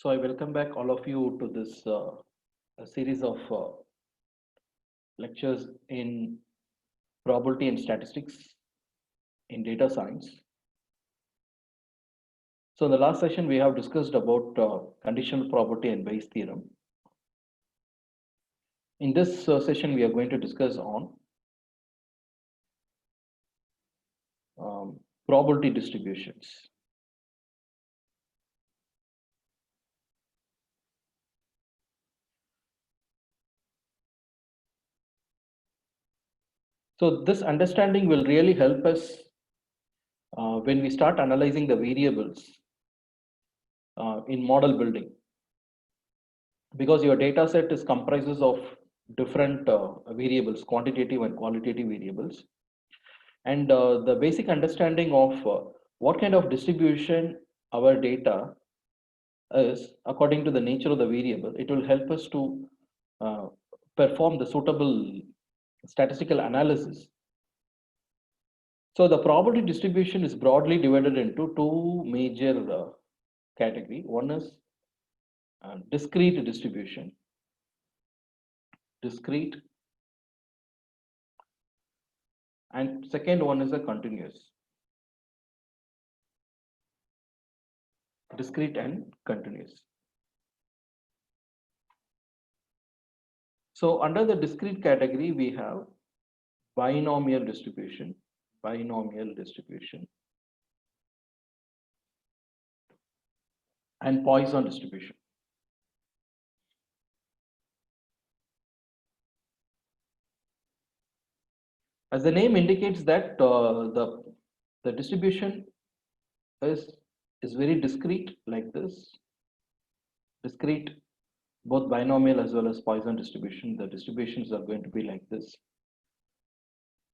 So I welcome back all of you to this a series of lectures in probability and statistics in data science. So in the last session, we have discussed about conditional probability and Bayes theorem. In this session, we are going to discuss on probability distributions. So this understanding will really help us when we start analyzing the variables in model building, because your data set is comprises of different variables, quantitative and qualitative variables, and the basic understanding of what kind of distribution our data is according to the nature of the variable, it will help us to uh, perform the suitable statistical analysis. So the probability distribution is broadly divided into two major category. One is discrete distribution, discrete, and second one is a continuous, discrete and continuous. So under the discrete category, we have binomial distribution, and Poisson distribution. As the name indicates that the distribution is very discrete like this, discrete, both binomial as well as Poisson distribution. The distributions are going to be like this.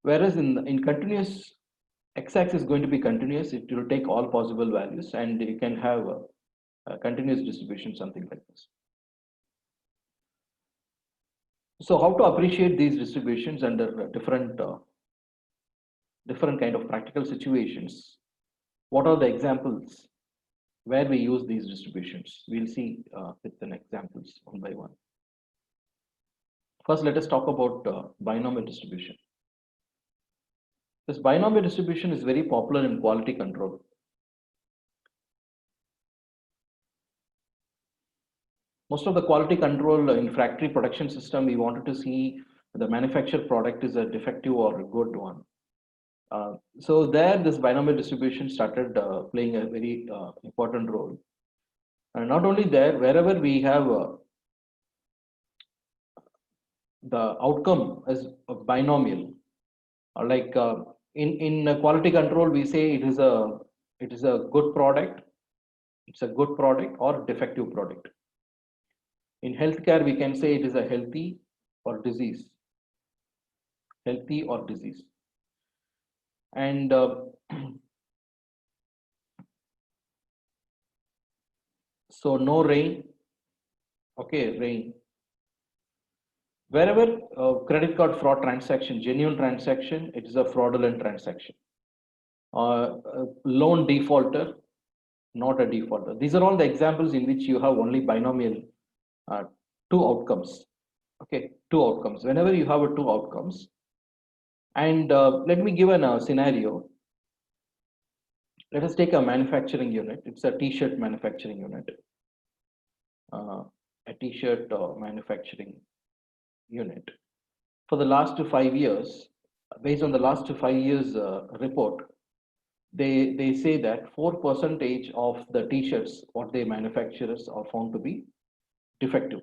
Whereas in continuous, x-axis is going to be continuous. It will take all possible values, and you can have a continuous distribution, something like this. So how to appreciate these distributions under different kind of practical situations? What are the examples where we use these distributions? We'll see with an examples one by one. First, let us talk about binomial distribution. This binomial distribution is very popular in quality control. Most of the quality control in factory production system, we wanted to see the manufactured product is a defective or a good one. So there, this binomial distribution started playing a very important role. And not only there, wherever we have the outcome as a binomial, like in quality control, we say it is a good product, it's a good product or defective product. In healthcare, we can say it is a healthy or disease, healthy or disease. And so no rain, okay, rain. Wherever credit card fraud transaction, genuine transaction, it is a fraudulent transaction. Loan defaulter, not a defaulter. These are all the examples in which you have only binomial two outcomes. Okay, two outcomes. Whenever you have two outcomes, and let me give a scenario. Let us take a manufacturing unit. It's a t-shirt manufacturing unit. A t-shirt manufacturing unit. For the last 5 years, based on the last 5 years report, they say that 4% of the t-shirts what they manufacturers are found to be defective.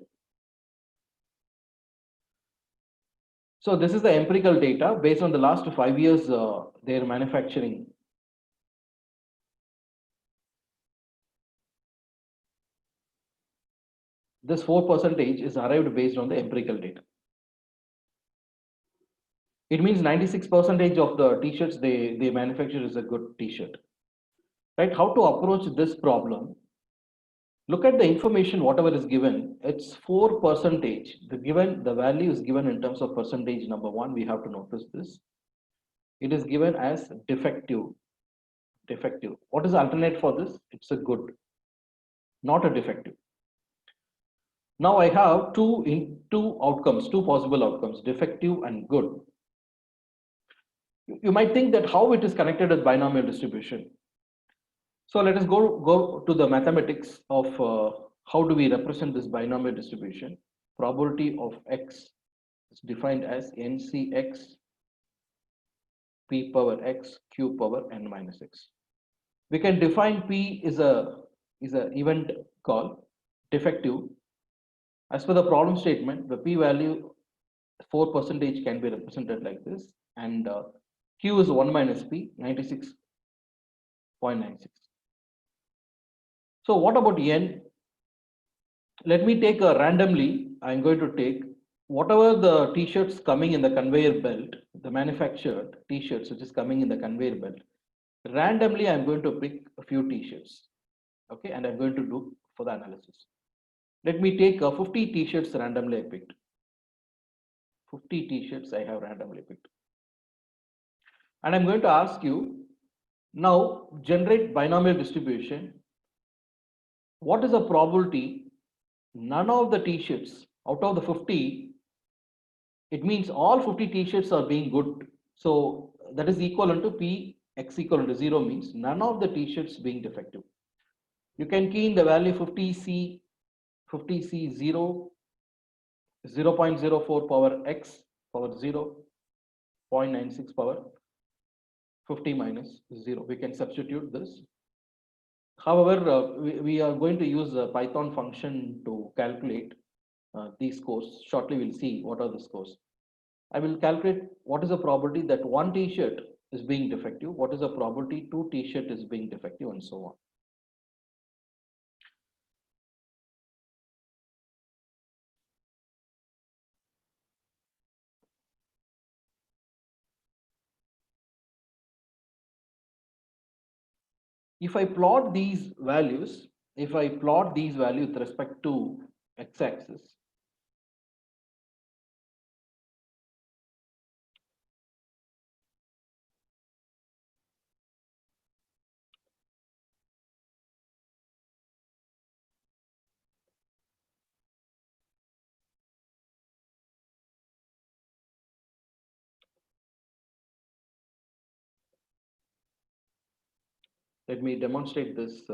So this is the empirical data based on the last 5 years their manufacturing. This 4% is arrived based on the empirical data. It means 96% of the t-shirts they manufacture is a good t-shirt. Right? How to approach this problem? Look at the information, whatever is given, it's 4%. The value is given in terms of percentage. Number one, we have to notice this. It is given as defective. Defective. What is the alternate for this? It's a good, not a defective. Now I have two outcomes, two possible outcomes, defective and good. You might think that how it is connected with binomial distribution. So let us go to the mathematics of how do we represent this binomial distribution. Probability of x is defined as ncx p power x q power n minus x. We can define p is a event call defective. As per the problem statement, the p value 4% can be represented like this, and q is 1 minus p 96.96. So what about n? Let me take randomly. I'm going to take whatever the t-shirts coming in the conveyor belt, the manufactured t-shirts which is coming in the conveyor belt. Randomly, I'm going to pick a few t-shirts, okay, and I'm going to do for the analysis. Let me take 50 t-shirts randomly I picked. 50 t-shirts I have randomly picked. And I'm going to ask you now generate binomial distribution. What is the probability none of the t-shirts out of the 50, it means all 50 t-shirts are being good. So that is equivalent to p x equal to 0 means none of the t-shirts being defective. You can key in the value 50c 0, 0.04 power x power 0, 0.96 power 50 minus 0. We can substitute this. However, we are going to use a Python function to calculate these scores. Shortly, we'll see what are the scores. I will calculate what is the probability that one t-shirt is being defective, what is the probability two t-shirt is being defective, and so on. If I plot these values, with respect to x-axis, let me demonstrate this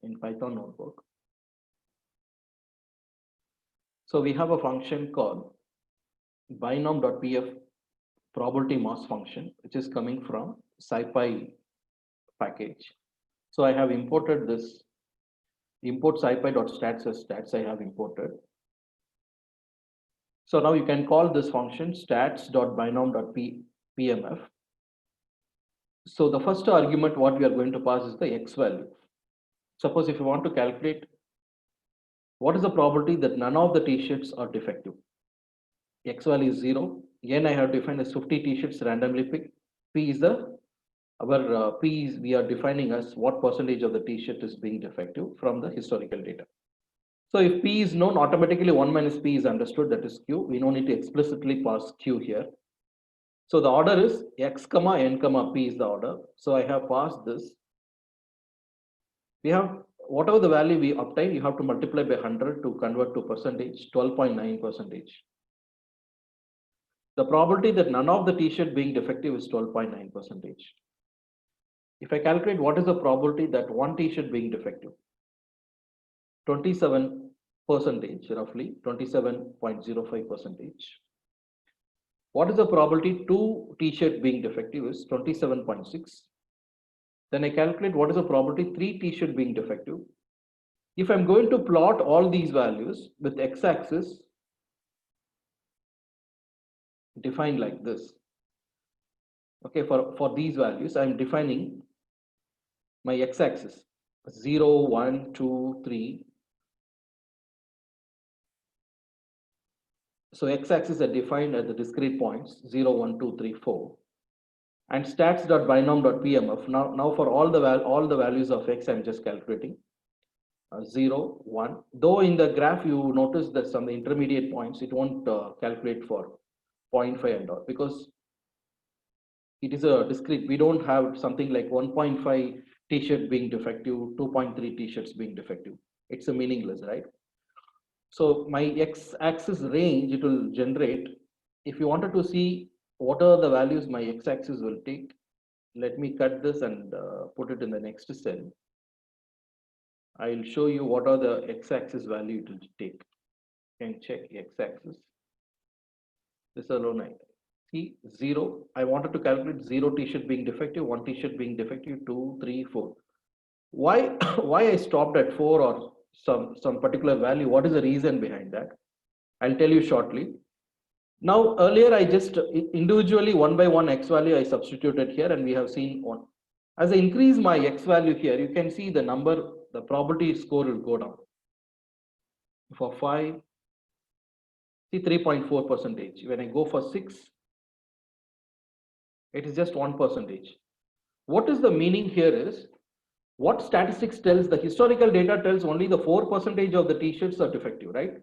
in Python notebook. So we have a function called binom.pf probability mass function, which is coming from Scipy package. So I have imported this, import scipy.stats as stats I have imported. So now you can call this function stats.binom.pmf. So the first argument what we are going to pass is the x value. Suppose if you want to calculate what is the probability that none of the t-shirts are defective. X value is 0. N I have defined as 50 t-shirts randomly picked. P is P is we are defining as what percentage of the t-shirt is being defective from the historical data. So if P is known, automatically 1 minus P is understood, that is Q. We don't need to explicitly pass Q here. So the order is X comma N comma P is the order. So I have passed this. We have whatever the value we obtain, you have to multiply by 100 to convert to percentage, 12.9%. The probability that none of the t-shirt being defective is 12.9%. If I calculate what is the probability that one t-shirt being defective, 27%, roughly 27.05%. What is the probability two t-shirt being defective is 27.6. Then I calculate what is the probability three t-shirt being defective. If I'm going to plot all these values with x-axis defined like this, okay, for these values I'm defining my x-axis 0, 1, 2, 3. So x-axis are defined at the discrete points 0, 1, 2, 3, 4. And stats.binom.pmf. Now for all the values of x, I'm just calculating 0, 1. Though in the graph you notice that some intermediate points it won't calculate for 0.5 and all, because it is a discrete. We don't have something like 1.5 t-shirt being defective, 2.3 t-shirts being defective. It's a meaningless, right? So my x-axis range it will generate. If you wanted to see what are the values my x-axis will take, let me cut this and put it in the next cell. I'll show you what are the x-axis value it will take. You can check x-axis. This alone I see 0. I wanted to calculate 0 t-shirt being defective, 1 t-shirt being defective, 2, 3, 4. Why why I stopped at 4 or some particular value? What is the reason behind that? I'll tell you shortly. Now earlier I just individually one by one x value I substituted here, and we have seen one. As I increase my x value here, you can see the number, the probability score will go down. For 5, see 3.4%. When I go for 6, it is just 1%. What is the meaning here is, what statistics tells, the historical data tells only the 4% of the t-shirts are defective, right?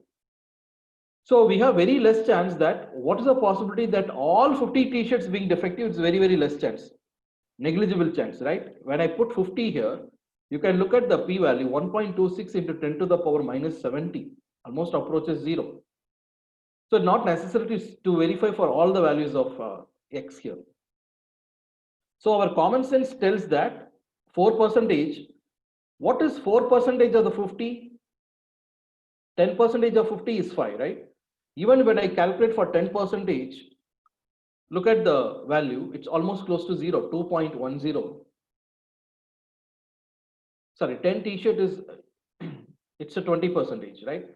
So we have very less chance that, what is the possibility that all 50 t-shirts being defective? It's very, very less chance, negligible chance, right? When I put 50 here, you can look at the p-value, 1.26 into 10 to the power minus 70, almost approaches 0. So not necessary to verify for all the values of x here. So our common sense tells that 4%, what is 4% of the 50? 10% of 50 is 5, right? Even when I calculate for 10%, look at the value, it's almost close to 0, 2.10. Sorry, 10 t-shirt is, it's a 20%, right?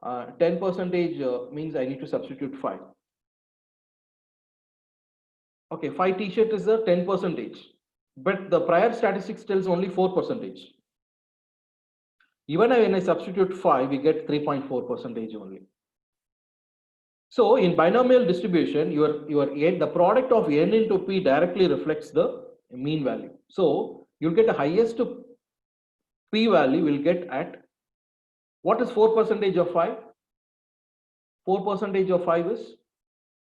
10% means I need to substitute 5. Okay, 5 t-shirt is a 10%, but the prior statistics tells only 4%. Even when I substitute 5, we get 3.4% only. So in binomial distribution, the product of n into p directly reflects the mean value. So you'll get the highest p value will get at, what is 4% of 5? 4% of 5 is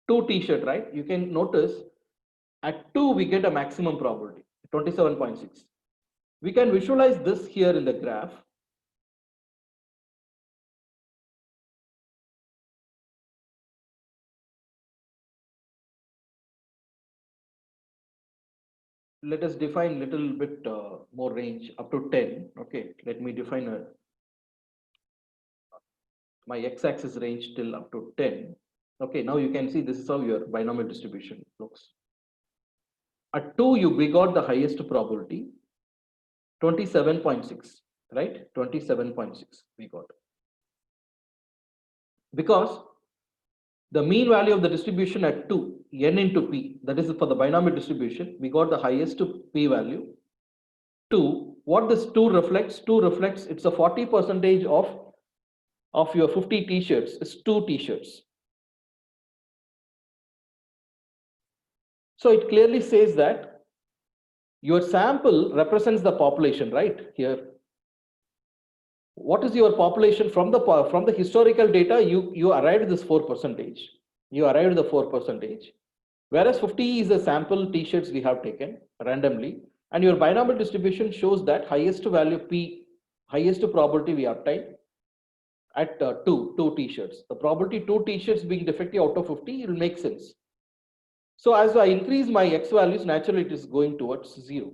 2 t-shirt, right? You can notice at 2 we get a maximum probability, 27.6. We can visualize this here in the graph. Let us define little bit more range up to 10. Okay, let me define my x-axis range till up to 10. Okay, now you can see this is how your binomial distribution looks. At 2, we got the highest probability, 27.6, right? 27.6 we got. Because the mean value of the distribution at 2, n into p, that is for the binomial distribution, we got the highest p value. 2, what this 2 reflects? 2 reflects, it's a 40% of your 50 t-shirts is 2 t-shirts. So it clearly says that your sample represents the population, right? Here, what is your population from the historical data? You arrived this 4%. You arrived the 4%, whereas 50 is the sample t-shirts we have taken randomly, and your binomial distribution shows that highest value p, highest probability we obtain at 2 t-shirts. The probability 2 t-shirts being defective out of 50, it will make sense. So as I increase my x values, naturally it is going towards 0.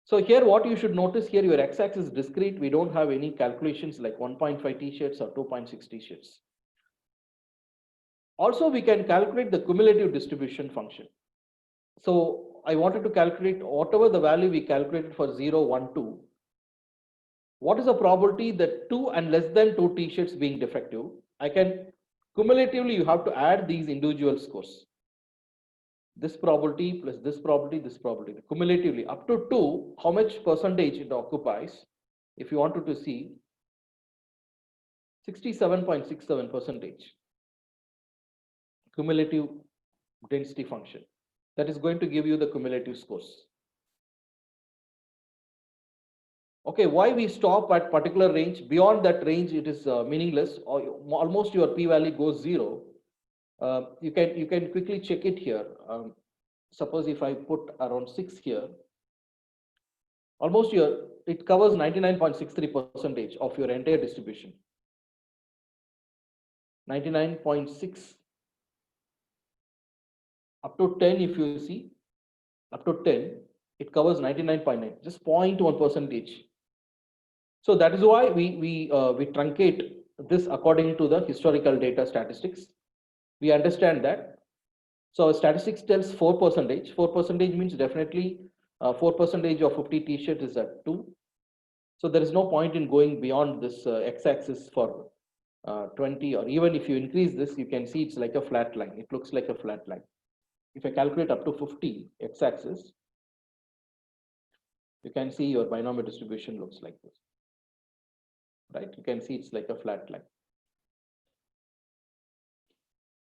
So here what you should notice here, your x-axis is discrete. We don't have any calculations like 1.5 t-shirts or 2.6 t-shirts. Also, we can calculate the cumulative distribution function. So I wanted to calculate whatever the value we calculated for 0, 1, 2. What is the probability that 2 and less than 2 t-shirts being defective? I can cumulatively, you have to add these individual scores. This probability plus this probability, cumulatively up to 2, how much percentage it occupies? If you wanted to see, 67.67% cumulative density function. That is going to give you the cumulative scores. Okay, why we stop at particular range? Beyond that range, it is meaningless, or almost your p-value goes 0. You can quickly check it here. Suppose if I put around 6 here, almost your it covers 99.63% of your entire distribution. 99.6 up to 10, if you see, up to 10, it covers 99.9, just 0.1%. So that is why we truncate this according to the historical data statistics. We understand that. So statistics tells 4%. 4% means definitely 4% of 50 t-shirts is at 2. So there is no point in going beyond this x-axis for 20, or even if you increase this, you can see it's like a flat line. It looks like a flat line. If I calculate up to 50 x-axis, you can see your binomial distribution looks like this, right? You can see it's like a flat line.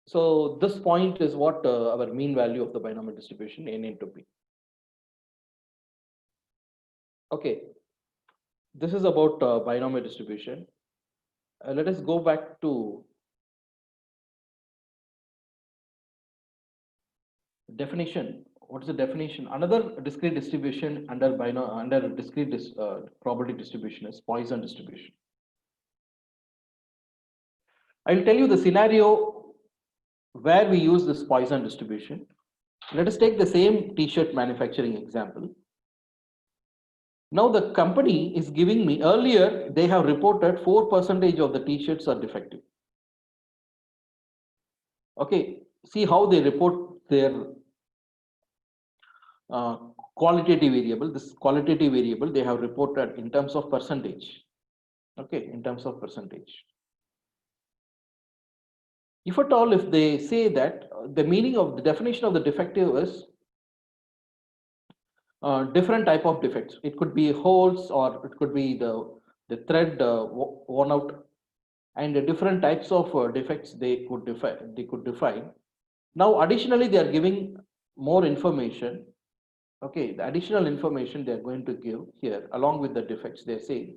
So this point is what our mean value of the binomial distribution n into p. Okay, this is about binomial distribution. Let us go back to definition. What is the definition? Another discrete distribution under discrete probability distribution is Poisson distribution. I will tell you the scenario where we use this Poisson distribution. Let us take the same t-shirt manufacturing example. Now the company is giving me, earlier they have reported 4% of the t-shirts are defective. Okay, see how they report their qualitative variable. This qualitative variable they have reported in terms of percentage. Okay, in terms of percentage. If at all, if they say that the meaning of the definition of the defective is different type of defects. It could be holes, or it could be the thread worn out, and the different types of defects they could define. Now additionally they are giving more information. Okay, the additional information they are going to give here along with the defects. They say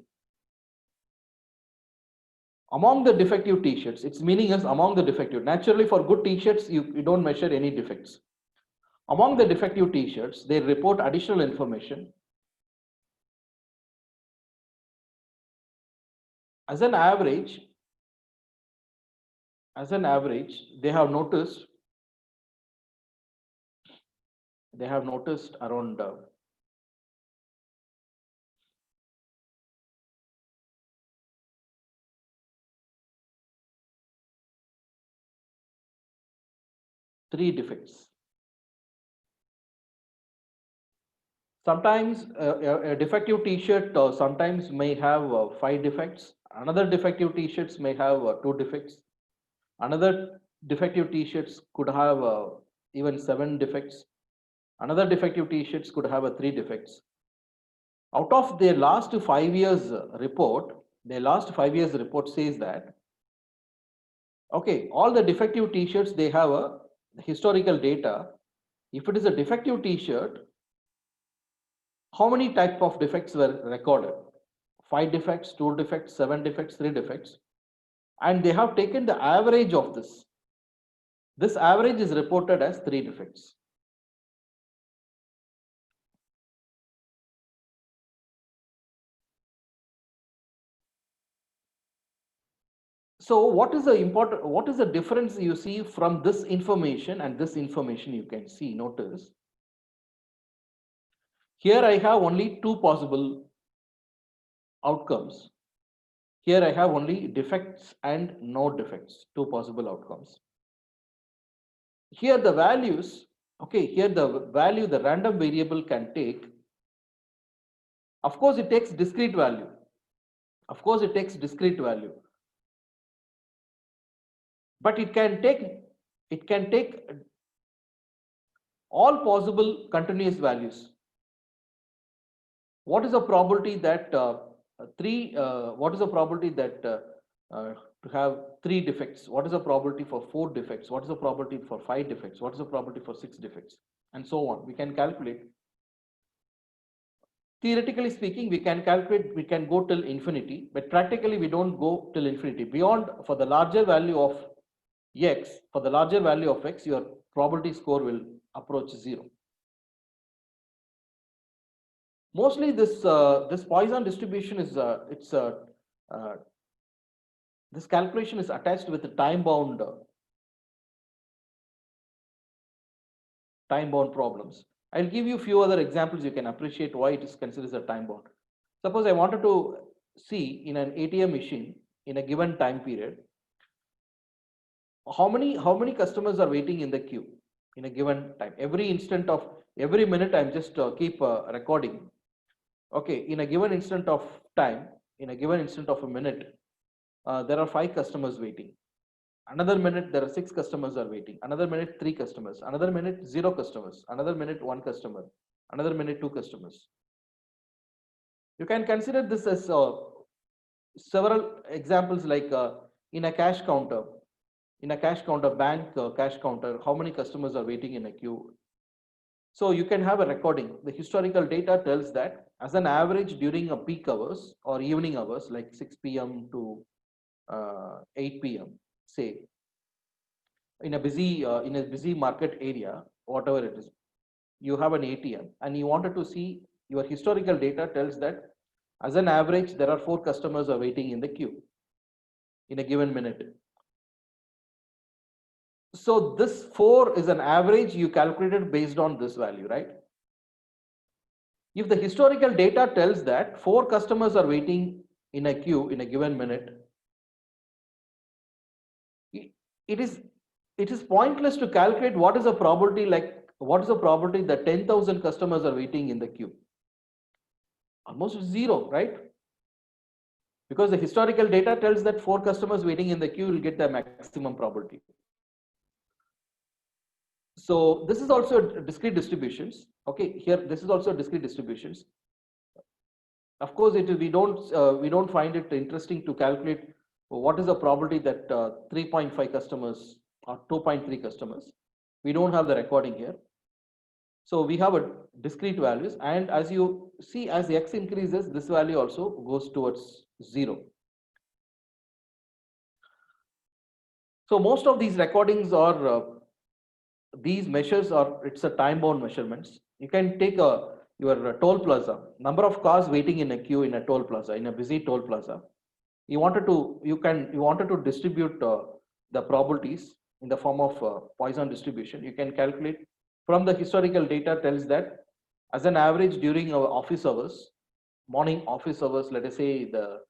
among the defective t-shirts, its meaning is among the defective. Naturally for good t-shirts you don't measure any defects. Among the defective t-shirts, they report additional information. As an average, they have noticed around 3 defects. Sometimes a defective t-shirt sometimes may have 5 defects. Another defective t-shirts may have 2 defects. Another defective t-shirts could have even 7 defects. Another defective t-shirts could have 3 defects. Out of their last 5 years report, says that, okay, all the defective t-shirts, they have a historical data. If it is a defective t-shirt, how many type of defects were recorded? 5 defects, 2 defects, 7 defects, 3 defects. And they have taken the average of this. This average is reported as 3 defects. So what is the difference you see from this information and this information? You can see, notice. Here I have only 2 possible outcomes. Here I have only defects and no defects, 2 possible outcomes. Here the values, okay, here the value the random variable can take. Of course, it takes discrete value. But it can take all possible continuous values. What is the probability that to have 3 defects? What is the probability for 4 defects? What is the probability for 5 defects? What is the probability for 6 defects? And so on. We can calculate. Theoretically speaking, we can go till infinity, but practically we don't go till infinity. Beyond, for the larger value of x, your probability score will approach 0. Mostly this Poisson distribution is uh, this calculation is attached with the time bound problems. I'll give you a few other examples. You can appreciate why it is considered as a time bound. Suppose I wanted to see in an ATM machine in a given time period, how many customers are waiting in the queue in a given time. Every minute, I'm just keep recording. Okay, in a given instant of time, in a given instant of a minute, there are 5 customers waiting. Another minute, there are 6 customers are waiting. Another minute, 3 customers. Another minute, 0 customers. Another minute, 1 customer. Another minute, 2 customers. You can consider this as several examples like in a cash counter. In a cash counter, bank cash counter, how many customers are waiting in a queue? So you can have a recording. The historical data tells that as an average during a peak hours or evening hours, like 6 p.m. to 8 p.m. say, in a busy market area, whatever it is, you have an ATM and you wanted to see your historical data tells that as an average there are 4 customers are waiting in the queue in a given minute. So this 4 is an average you calculated based on this value, right? If the historical data tells that 4 customers are waiting in a queue in a given minute, it is pointless to calculate what is the probability, that 10,000 customers are waiting in the queue. Almost zero, right? Because the historical data tells that 4 customers waiting in the queue will get the maximum probability. So this is also discrete distributions. Okay, here this is also discrete distributions. Of course, we don't find it interesting to calculate what is the probability that 3.5 customers or 2.3 customers. We don't have the recording here. So we have a discrete values, and as you see, as x increases, this value also goes towards 0. So most of these recordings are these measures are it's a time bound measurements. You can take your toll plaza, number of cars waiting in a queue in a toll plaza, in a busy toll plaza. You wanted to distribute the probabilities in the form of Poisson distribution. You can calculate from the historical data tells that as an average during our office hours, morning office hours, let us say the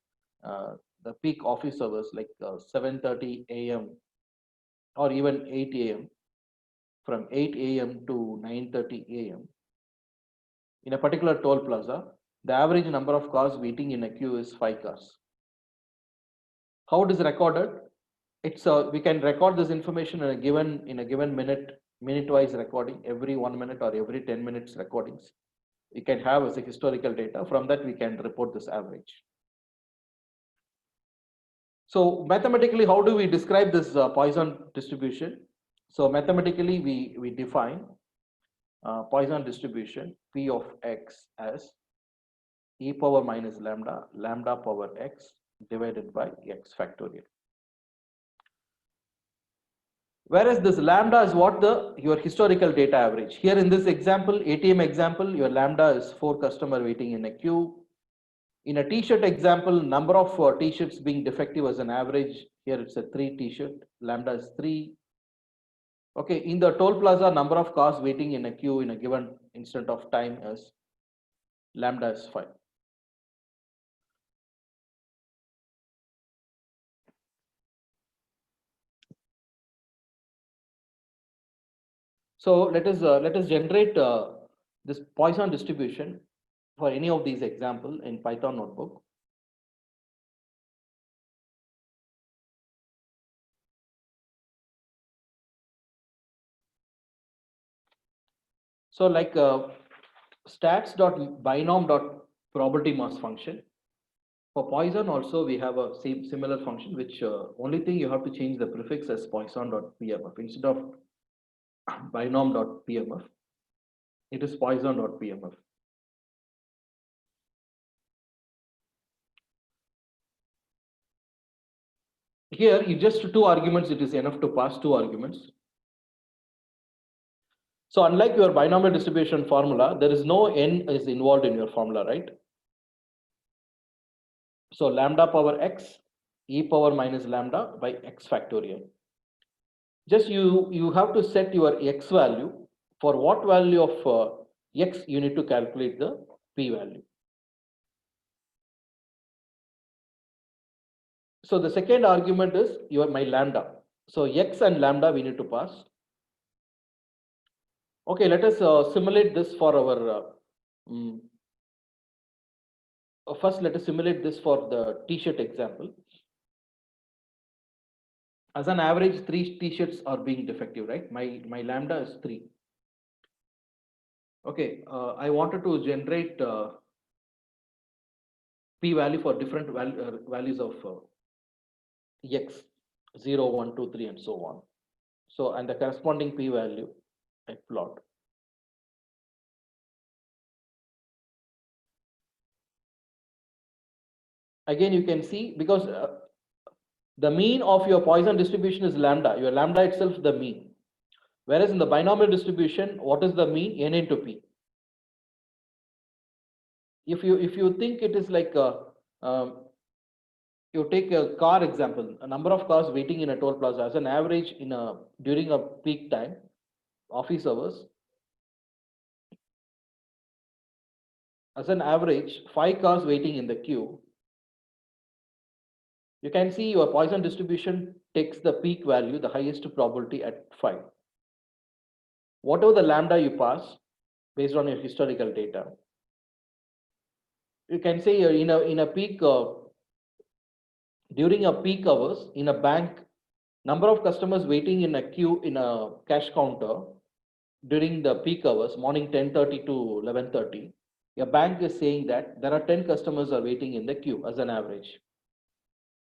peak office hours like 7:30 a.m. or even 8 a.m. from 8 a.m. to 9:30 a.m. in a particular toll plaza, the average number of cars waiting in a queue is 5 cars. How it is recorded? It's we can record this information in a given minute-wise recording, every 1 minute or every 10 minutes recordings. We can have as a historical data. From that, we can report this average. So mathematically, how do we describe this Poisson distribution? So mathematically, we define Poisson distribution P of x as e power minus lambda power x divided by x factorial. Whereas this lambda is what your historical data average. Here in this example, ATM example, your lambda is 4 customer waiting in a queue. In a t-shirt example, number of t-shirts being defective as an average. Here it's a 3 t-shirt, lambda is 3. Okay, in the toll plaza, number of cars waiting in a queue in a given instant of time is lambda is 5. So let us generate this Poisson distribution for any of these example in Python notebook. So like stats.binom.probability mass function. For Poisson also we have a similar function, which only thing you have to change the prefix as Poisson.pmf instead of binom.pmf. It is Poisson.pmf. Here you just 2 arguments, it is enough to pass 2 arguments. So unlike your binomial distribution formula, there is no n is involved in your formula, right? So lambda power x e power minus lambda by x factorial. Just you have to set your x value. For what value of x you need to calculate the p value. So the second argument is your my lambda. So x and lambda we need to pass. Okay, let us simulate this for our first let us simulate this for the t-shirt example. As an average, 3 t-shirts are being defective, right? My lambda is 3. Okay, I wanted to generate p value for different values of x 0, 1, 2, 3, and so on. So and the corresponding p value I plot. Again, you can see because the mean of your Poisson distribution is lambda. Your lambda itself the mean. Whereas in the binomial distribution, what is the mean? N into p. If you think it is like you take a car example, a number of cars waiting in a toll plaza as an average in a during a peak time, office hours. As an average, 5 cars waiting in the queue. You can see your Poisson distribution takes the peak value, the highest probability at 5. Whatever the lambda you pass based on your historical data, you can say in a peak during a peak hours in a bank, number of customers waiting in a queue in a cash counter during the peak hours, morning 10:30 to 11:30, a bank is saying that there are 10 customers are waiting in the queue as an average.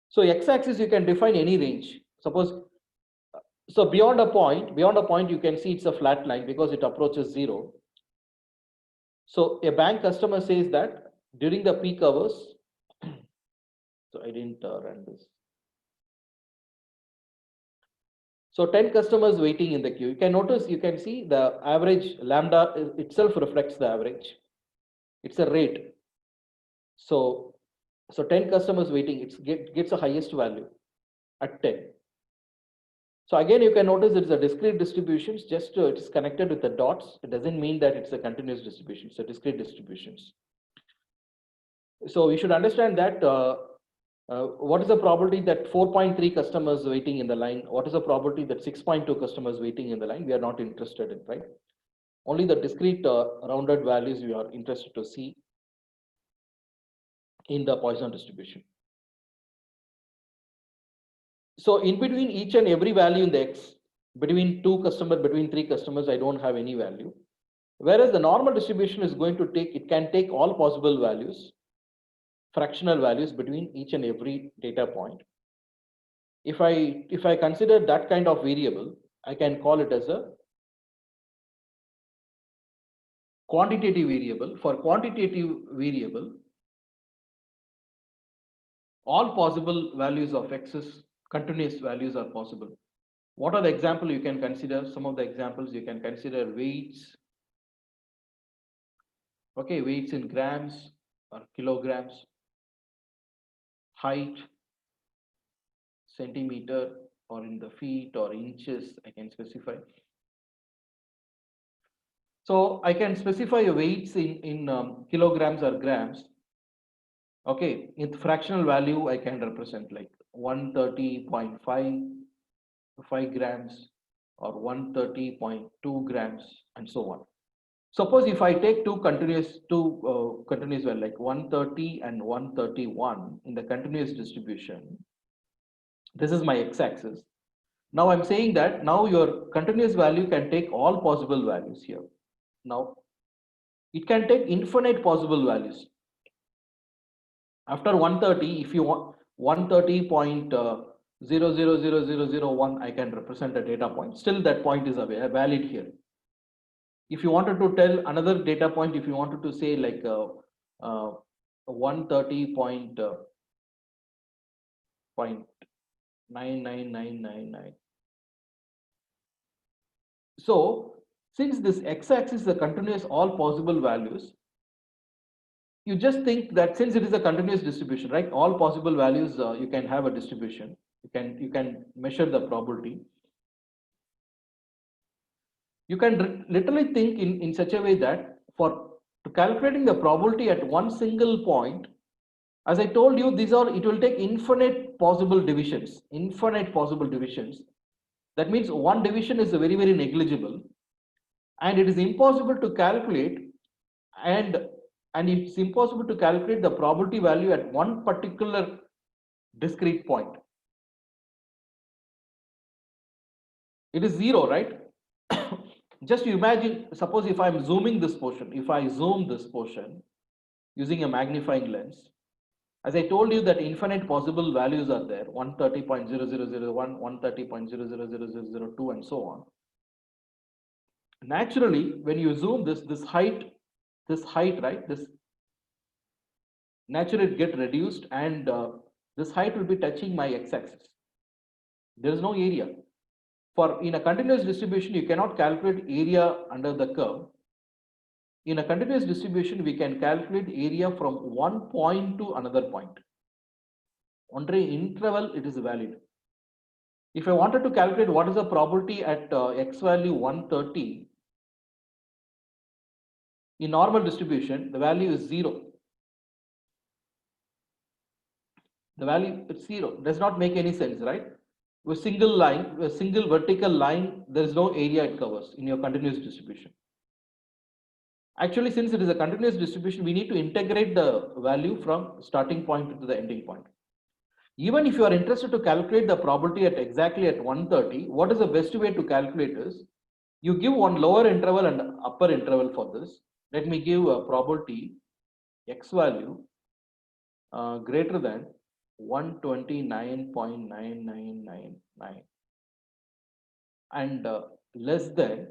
So x-axis you can define any range. Suppose so beyond a point you can see it's a flat line because it approaches 0. So a bank customer says that during the peak hours, so I didn't run this. So 10 customers waiting in the queue. You can notice, you can see the average lambda itself reflects the average. It's a rate. So 10 customers waiting, it gets the highest value at 10. So again, you can notice it's a discrete distributions, just it is connected with the dots. It doesn't mean that it's a continuous distribution, it's a discrete distributions. So you should understand that what is the probability that 4.3 customers waiting in the line? What is the probability that 6.2 customers waiting in the line? We are not interested in, right? Only the discrete rounded values we are interested to see in the Poisson distribution. So in between each and every value in the x, between 2 customers, between 3 customers, I don't have any value. Whereas the normal distribution is going to take, it can take all possible values, fractional values between each and every data point. If I consider that kind of variable, I can call it as a quantitative variable. For quantitative variable, all possible values of x's, continuous values are possible. What are the examples you can consider? Some of the examples you can consider weights. Okay, weights in grams or kilograms, height, centimeter, or in the feet or inches, I can specify. So I can specify weights in kilograms or grams. Okay, in fractional value, I can represent like 130.5 grams or 130.2 grams and so on. Suppose if I take two continuous value like 130 and 131 in the continuous distribution, this is my x-axis. Now I'm saying that now your continuous value can take all possible values here. Now it can take infinite possible values. After 130, if you want 130.000001, I can represent a data point. Still that point is valid here. If you wanted to tell another data point, if you wanted to say like 130.99999. So Since this x-axis is a continuous all possible values, you just think that since it is a continuous distribution, right? All possible values, you can have a distribution. You can measure the probability. You can literally think in such a way that for to calculating the probability at one single point, as I told you, it will take infinite possible divisions. Infinite possible divisions. That means one division is very, very negligible, and it is impossible to calculate, and it's impossible to calculate the probability value at one particular discrete point. It is zero, right? Just imagine, suppose if I'm zooming this portion, if I zoom this portion using a magnifying lens, as I told you that infinite possible values are there, 130.0001, 130.000002, and so on. Naturally, when you zoom this height, right, this naturally it get reduced, and this height will be touching my x-axis. There is no area. In a continuous distribution, you cannot calculate area under the curve. In a continuous distribution, we can calculate area from one point to another point. Under an interval, it is valid. If I wanted to calculate what is the probability at x value 130, in normal distribution, the value is 0. The value is 0. Does not make any sense, right? A single line, a single vertical line, there is no area it covers in your continuous distribution. Actually, since it is a continuous distribution, we need to integrate the value from starting point to the ending point. Even if you are interested to calculate the probability at exactly at 130, what is the best way to calculate is, you give one lower interval and upper interval for this. Let me give a probability x value greater than 129.9999 and less than,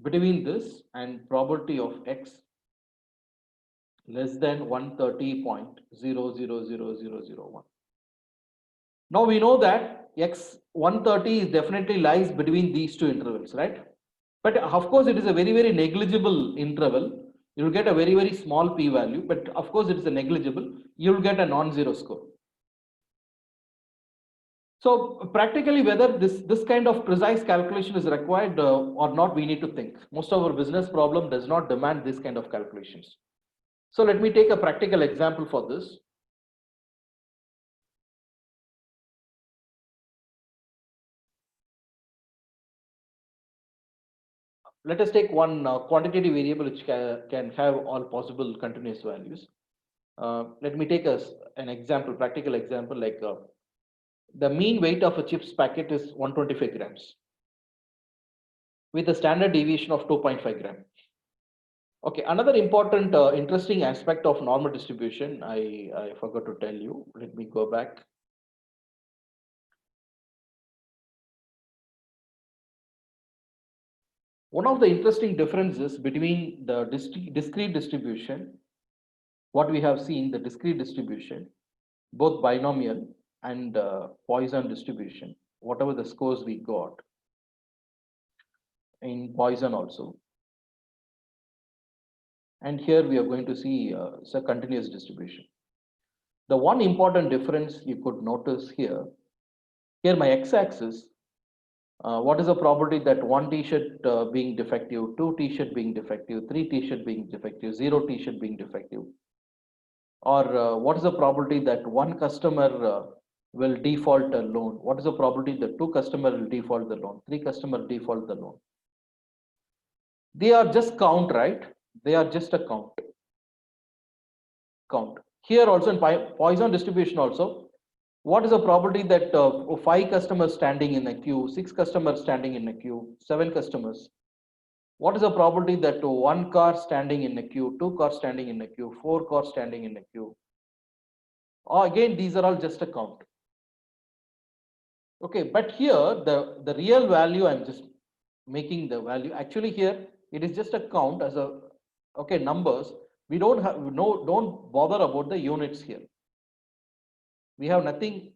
between this and probability of x less than 130.000001. Now we know that x 130 is definitely lies between these two intervals, right? But of course, it is a very, very negligible interval. You will get a very, very small p-value, but of course, it is a negligible. You will get a non-zero score. So practically, whether this kind of precise calculation is required or not, we need to think. Most of our business problem does not demand this kind of calculations. So let me take a practical example for this. Let us take one quantitative variable which can have all possible continuous values. Let me take an example, practical example, like the mean weight of a chips packet is 125 grams with a standard deviation of 2.5 gram. Okay, another important interesting aspect of normal distribution, I forgot to tell you. Let me go back. One of the interesting differences between the discrete distribution, what we have seen, the discrete distribution, both binomial and Poisson distribution, whatever the scores we got in Poisson also. And here we are going to see it's a continuous distribution. The one important difference you could notice here my x-axis, what is the probability that one t-shirt being defective, two t-shirt being defective, three t-shirt being defective, zero t-shirt being defective, or what is the probability that one customer will default a loan, what is the probability that two customers will default the loan, three customers default the loan. They are just count, right? They are just a count. Here also in Poisson distribution also, what is the probability that 5 customers standing in a queue, 6 customers standing in a queue, 7 customers? What is the probability that 1 car standing in a queue, 2 cars standing in a queue, 4 cars standing in a queue? Again, these are all just a count. Okay, but here the real value, I'm just making the value. Actually here it is just a count as a, okay, numbers. We don't bother about the units here. We have nothing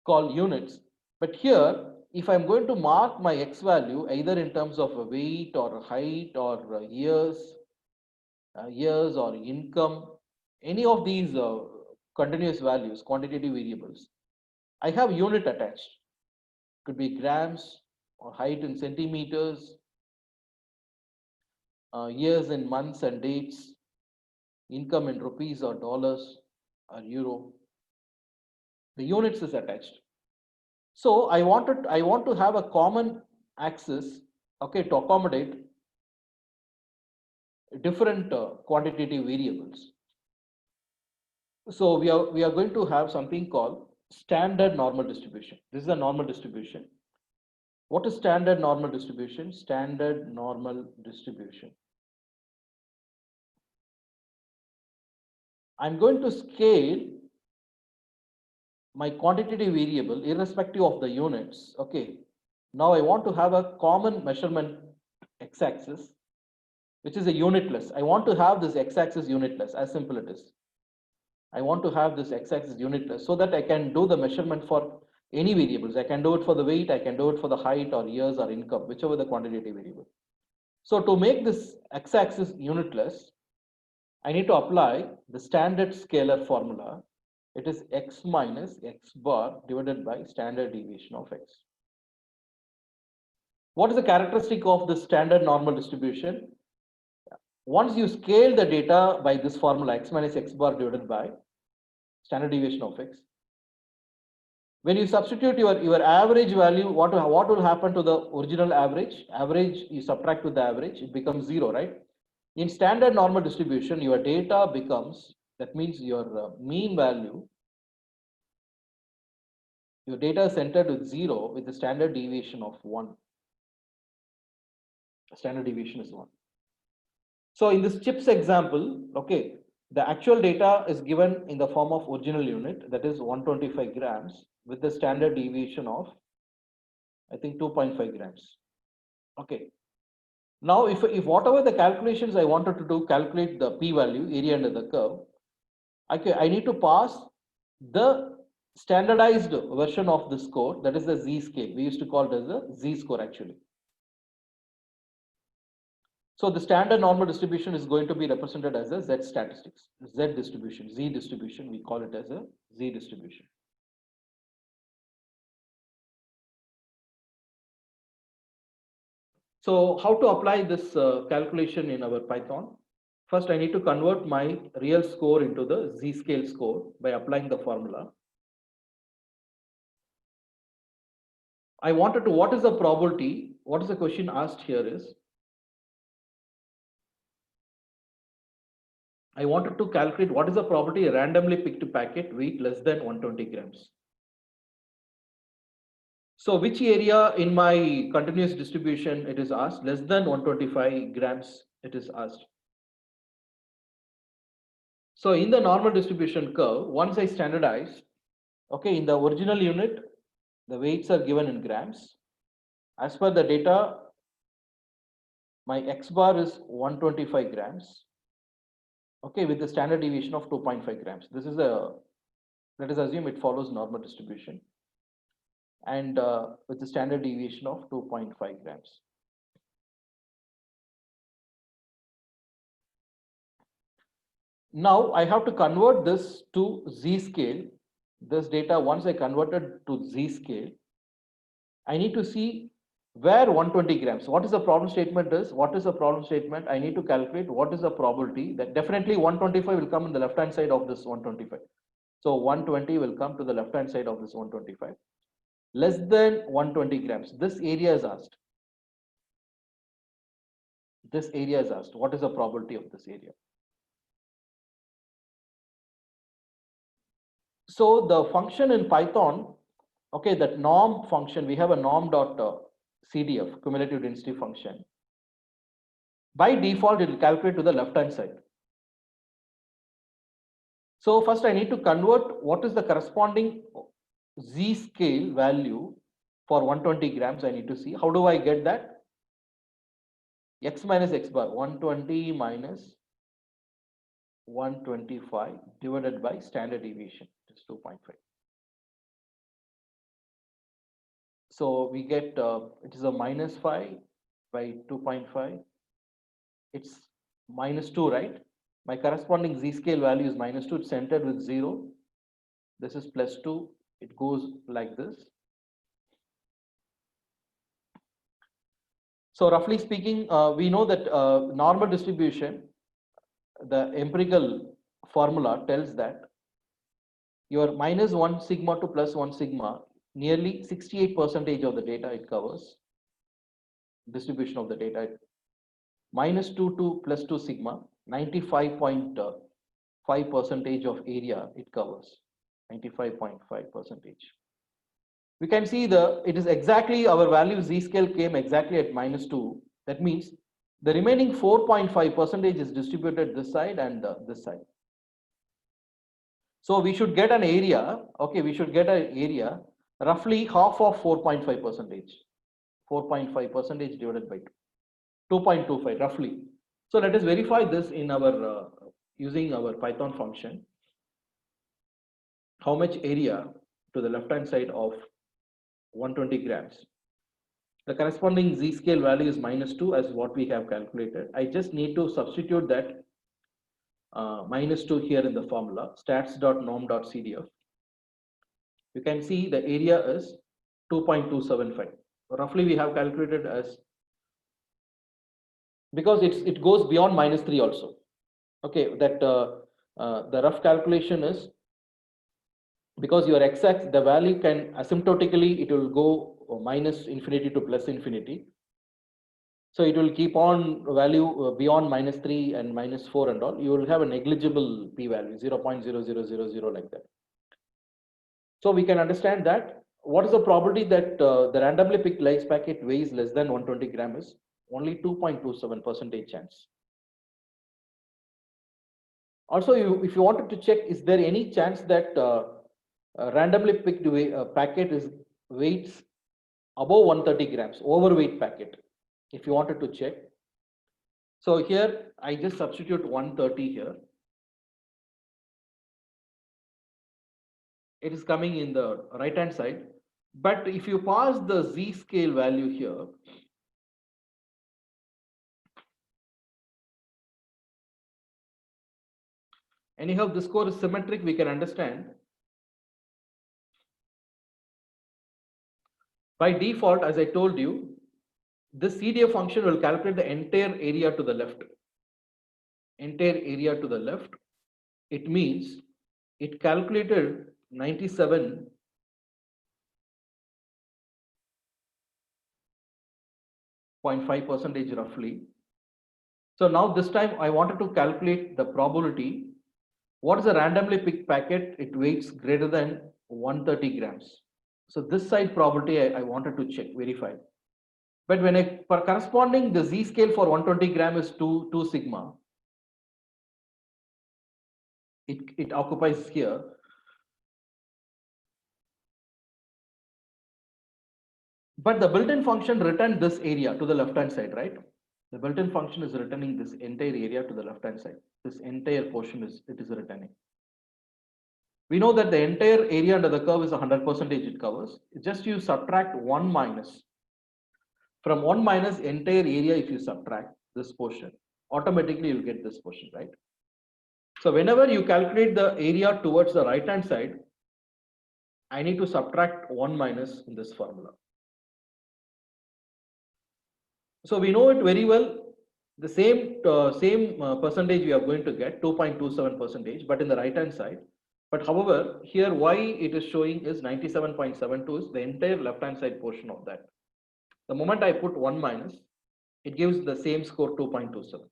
called units, but here if I'm going to mark my X value either in terms of weight or height or years or income, any of these continuous values, quantitative variables, I have unit attached. Could be grams or height in centimeters, years in months and dates, income in rupees or dollars or euro. The units is attached. So I want to have a common axis, okay, to accommodate different quantitative variables. So we are going to have something called standard normal distribution. This is a normal distribution. What is standard normal distribution? Standard normal distribution. I'm going to scale my quantitative variable irrespective of the units. Okay. Now I want to have a common measurement x-axis, which is a unitless. I want to have this x-axis unitless, as simple it is. I want to have this x-axis unitless so that I can do the measurement for any variables. I can do it for the weight, I can do it for the height or years or income, whichever the quantitative variable. So to make this x-axis unitless, I need to apply the standard scalar formula. It is x minus x bar divided by standard deviation of x. What is the characteristic of the standard normal distribution? Once you scale the data by this formula, x minus x bar divided by standard deviation of x, when you substitute your average value, what will happen to the original average? Average, you subtract with the average, it becomes 0, right? In standard normal distribution, your data becomes, that means your mean value, your data is entered with 0 with a standard deviation of 1. Standard deviation is 1. So in this chips example, okay, the actual data is given in the form of original unit, that is 125 grams with the standard deviation of, I think, 2.5 grams. Okay. Now, if whatever the calculations I wanted to do, calculate the p-value, area under the curve, okay, I need to pass the standardized version of the score, that is the z-scale. We used to call it as a z-score actually. So the standard normal distribution is going to be represented as a z statistics, z distribution, z distribution. We call it as a z distribution. So how to apply this calculation in our Python? First, I need to convert my real score into the z-scale score by applying the formula. I wanted to, what is the probability? What is the question asked here is, I wanted to calculate what is the probability a randomly picked packet weight less than 120 grams. So which area in my continuous distribution it is asked? Less than 125 grams it is asked. So in the normal distribution curve, once I standardize, okay, in the original unit, the weights are given in grams. As per the data, my x bar is 125 grams. Okay, with the standard deviation of 2.5 grams. This is a, let us assume it follows normal distribution, and with the standard deviation of 2.5 grams. Now I have to convert this to z-scale. This data, once I converted to z-scale, I need to see where 120 grams. What is the problem statement is? What is the problem statement? I need to calculate what is the probability that definitely 125 will come in the left hand side of this 125. So 120 will come to the left hand side of this 125. Less than 120 grams. This area is asked. This area is asked. What is the probability of this area? So the function in Python, okay, that norm function, we have a norm.cdf, cumulative density function. By default, it will calculate to the left hand side. So first I need to convert what is the corresponding z-scale value for 120 grams. I need to see how do I get that? X minus x bar, 120 minus 125 divided by standard deviation, which is 2.5. So we get, it is a minus 5 by 2.5. It's minus 2, right? My corresponding z-scale value is minus 2. It's centered with 0. This is plus 2. It goes like this. So roughly speaking, we know that normal distribution, the empirical formula tells that your minus 1 sigma to plus 1 sigma, nearly 68% of the data it covers, distribution of the data. Minus 2 to plus 2 sigma, 95.5% of area it covers, 95.5%. We can see it is exactly our value z scale came exactly at minus 2. That means the remaining 4.5% is distributed this side and this side. So we should get an area, okay, we should get an area roughly half of 4.5%. 4.5% divided by 2.25 roughly. So let us verify this in our using our Python function. How much area to the left hand side of 120 grams? The corresponding z scale value is minus 2 as what we have calculated. I just need to substitute that minus 2 here in the formula, stats.norm.cdf. You can see the area is 2.275. Roughly we have calculated as, because it goes beyond minus 3 also. Okay, that the rough calculation is, because your x-axis, the value can asymptotically, it will go minus infinity to plus infinity. So it will keep on value beyond minus 3 and minus 4 and all. You will have a negligible p-value, 0.0000 like that. So we can understand that what is the probability that the randomly picked lice packet weighs less than 120 grams is only 2.27% chance. Also, if you wanted to check, is there any chance that randomly picked packet is weights above 130 grams, overweight packet, if you wanted to check. So here I just substitute 130 here. It is coming in the right hand side. But if you pass the z scale value here, anyhow, this score is symmetric, we can understand. By default, as I told you, this CDF function will calculate the entire area to the left. Entire area to the left. It means it calculated 97.5% roughly. So now this time I wanted to calculate the probability. What is a randomly picked packet? It weighs greater than 130 grams. So this side probability I wanted to check, verify. But when for corresponding, the z scale for 120 gram is 2 sigma. It occupies here. But the built-in function returned this area to the left-hand side, right? The built-in function is returning this entire area to the left-hand side. This entire portion is returning. We know that the entire area under the curve is 100% it covers. Just you subtract 1 minus. From 1 minus entire area, if you subtract this portion, automatically you'll get this portion, right? So whenever you calculate the area towards the right-hand side, I need to subtract 1 minus in this formula. So we know it very well. The same percentage we are going to get 2.27%, but in the right hand side. But however, here why it is showing is 97.72 is the entire left hand side portion of that. The moment I put 1 minus, it gives the same score 2.27.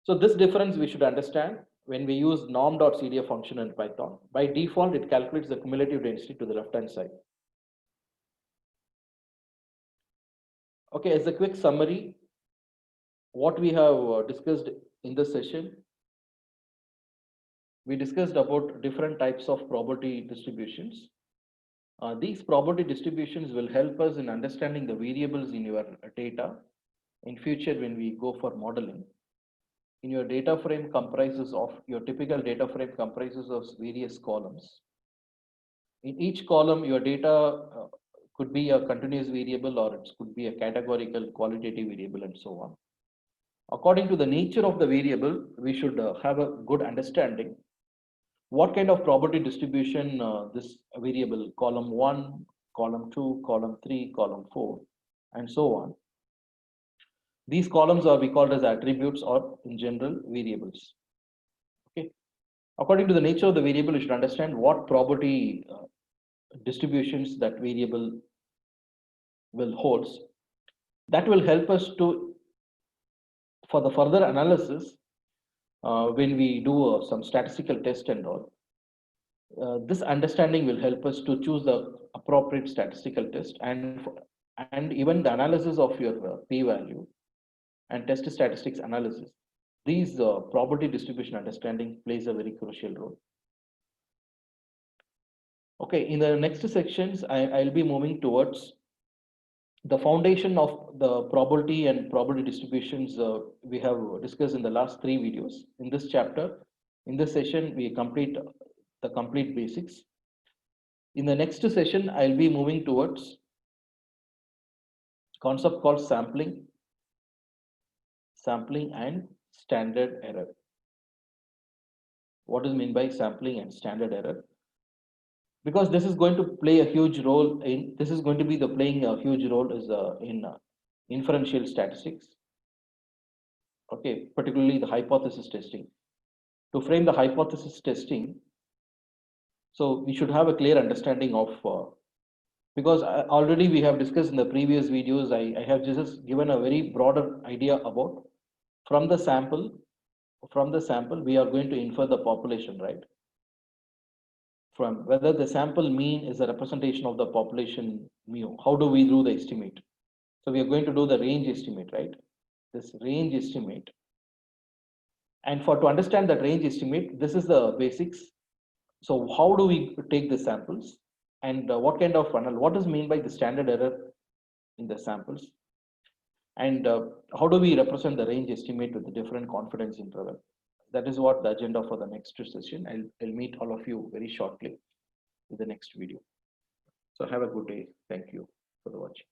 So this difference we should understand when we use norm.cdf function in Python. By default, it calculates the cumulative density to the left hand side. Okay, as a quick summary, what we have discussed in this session, we discussed about different types of probability distributions. These probability distributions will help us in understanding the variables in your data in future when we go for modeling. In your data frame comprises of, your typical data frame comprises of various columns. In each column, your data could be a continuous variable, or it could be a categorical qualitative variable, and so on. According to the nature of the variable, we should have a good understanding what kind of probability distribution this variable, column 1, column 2, column 3, column 4, and so on. These columns are we called as attributes, or in general variables. Okay. According to the nature of the variable, you should understand what probability distributions that variable will holds. That will help us to, for the further analysis, when we do some statistical test and all. This understanding will help us to choose the appropriate statistical test, and even the analysis of your p-value and test statistics analysis. These probability distribution understanding plays a very crucial role. Okay, in the next sections, I'll be moving towards the foundation of the probability and probability distributions we have discussed in the last 3 videos. In this chapter, in this session, we complete the complete basics. In the next session, I'll be moving towards concept called sampling and standard error. What is meant by sampling and standard error? Because this is going to play a huge role in, this is going to be the playing a huge role is in inferential statistics. Okay, particularly the hypothesis testing. To frame the hypothesis testing, so we should have a clear understanding of, because already we have discussed in the previous videos, I have just given a very broader idea about from the sample, we are going to infer the population, right? From whether the sample mean is a representation of the population mu. How do we do the estimate? So we are going to do the range estimate, right? This range estimate. And for to understand that range estimate, this is the basics. So how do we take the samples, and what kind of funnel? What is mean by the standard error in the samples? And how do we represent the range estimate with the different confidence interval? That is what the agenda for the next session. I'll meet all of you very shortly with the next video. So have a good day. Thank you for the watching.